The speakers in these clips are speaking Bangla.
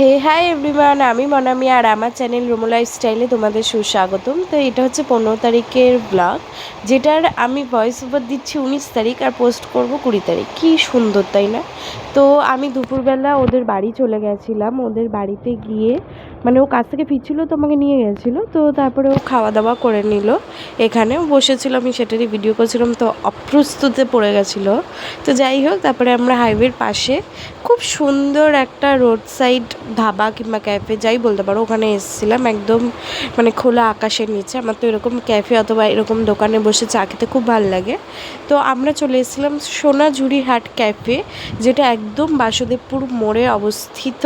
হে হাই এভরিওয়ান, আমি মনামি আর আমার চ্যানেল রুমো লাইফস্টাইলে তোমাদের সুস্বাগতম। তো এটা হচ্ছে 15 তারিখের ব্লগ, যেটার আমি ভয়েস ওভার দিচ্ছি 19 তারিখ আর পোস্ট করব 20 তারিখ। কী সুন্দর তাই না? তো আমি দুপুরবেলা ওদের বাড়ি চলে গেছিলাম। ওদের বাড়িতে গিয়ে মানে ও কাছ থেকে ফিরছিলো তো আমাকে নিয়ে গেছিলো। তো তারপরে ও খাওয়া দাওয়া করে নিল, এখানে বসেছিল, আমি সেটারই ভিডিও করছিলাম। তো অপ্রস্তুতে পড়ে গেছিলো। তো যাই হোক, তারপরে আমরা হাইওয়ের পাশে খুব সুন্দর একটা রোড সাইড ধাবা কিংবা ক্যাফে যাই বলতে পারো, ওখানে এসেছিলাম একদম মানে খোলা আকাশের নিচে। আমার তো এরকম ক্যাফে অথবা এরকম দোকানে বসে চা খেতে খুব ভালো লাগে। তো আমরা চলে এসেছিলাম সোনাঝুরি হাট ক্যাফে, যেটা একদম বাসুদেবপুর মোড়ে অবস্থিত।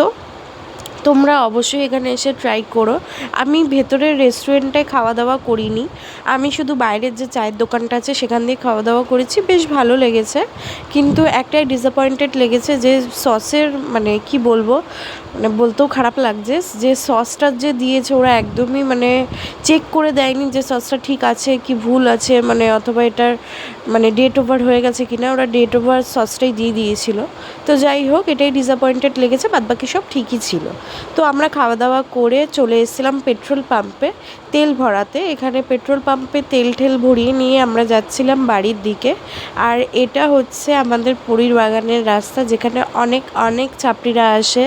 তোমরা অবশ্যই এখানে এসে ট্রাই করো। আমি ভেতরের রেস্টুরেন্টে খাওয়া দাওয়া করিনি, আমি শুধু বাইরের যে চায়ের দোকানটা আছে সেখান দিয়ে খাওয়া দাওয়া করেছি। বেশ ভালো লেগেছে, কিন্তু একটাই ডিসঅ্যাপয়েন্টেড লেগেছে যে সসের মানে কি বলবো, মানে বলতেও খারাপ লাগছে যে সসটা যে দিয়েছে ওরা একদমই মানে চেক করে দেয়নি যে সসটা ঠিক আছে কি ভুল আছে, মানে অথবা এটার মানে ডেট ওভার হয়ে গেছে কিনা। ওরা ডেট ওভার সসটাই দিয়ে দিয়েছিল। তো যাই হোক, এটাই ডিসঅ্যাপয়েন্টেড লেগেছে, বাদবাকি সব ঠিকই ছিল। তো আমরা খাওয়া দাওয়া করে চলে এসেছিলাম পেট্রোল পাম্পে তেল ভরাতে। এখানে পেট্রোল পাম্পে তেল ঠেল ভরিয়ে নিয়ে আমরা যাচ্ছিলাম বাড়ির দিকে। আর এটা হচ্ছে আমাদের পুরীর বাগানের রাস্তা, যেখানে অনেক অনেক ছাত্রীরা আসে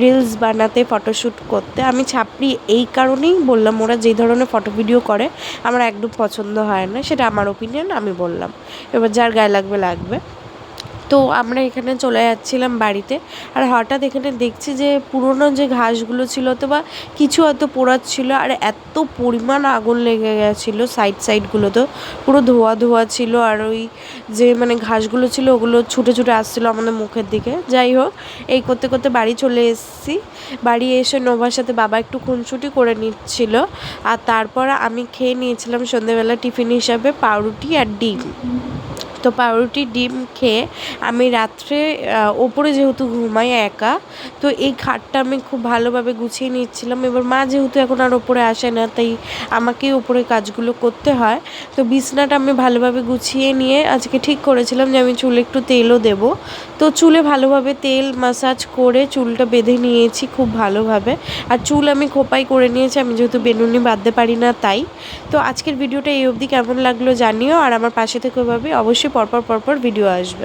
রিলস বানাতে, ফটোশ্যুট করতে। আমি ছাপড়ি এই কারণেই বললাম, ওরা যেই ধরনের ফটো ভিডিও করে আমার একদম পছন্দ হয় না, সেটা আমার ওপিনিয়ন, আমি বললাম। এবার যার গায়ে লাগবে লাগবে। তো আমরা এখানে চলে যাচ্ছিলাম বাড়িতে, আর হঠাৎ এখানে দেখছি যে পুরনো যে ঘাসগুলো ছিল অথবা কিছু হয়তো পোড়াচ্ছিল, আর এত পরিমাণ আগুন লেগে গেছিলো সাইডগুলো, তো পুরো ধোয়া ধোয়া ছিল। আর ওই যে মানে ঘাসগুলো ছিল ওগুলো ছুটে ছুটে আসছিলো আমাদের মুখের দিকে। যাই হোক, এই করতে করতে বাড়ি চলে এসেছি। বাড়ি এসে নোভার সাথে বাবা একটু খুনসুটি করে নিচ্ছিল, আর তারপর আমি খেয়ে নিয়েছিলাম সন্ধ্যেবেলা টিফিন হিসাবে পাউরুটি আর ডিম। তো পাউরুটি ডিম খেয়ে আমি রাত্রে ওপরে যেহেতু ঘুমাই একা, তো এই খাটটা আমি খুব ভালোভাবে গুছিয়ে নিচ্ছিলাম। এবার মা যেহেতু এখন আর ওপরে আসে না, তাই আমাকেই ওপরে কাজগুলো করতে হয়। তো বিছনাটা আমি ভালোভাবে গুছিয়ে নিয়ে আজকে ঠিক করেছিলাম যে আমি চুলে একটু তেলও দেব। তো চুলে ভালোভাবে তেল মাসাজ করে চুলটা বেঁধে নিয়েছি খুব ভালোভাবে। আর চুল আমি খোপাই করে নিয়েছি, আমি যেহেতু বেনুনি বাঁধতে পারি না তাই। তো আজকের ভিডিওটা এই অবধি কেমন লাগলো জানিও, আর আমার পাশে থেকে ভাবে অবশ্যই পরপর ভিডিও আসবে।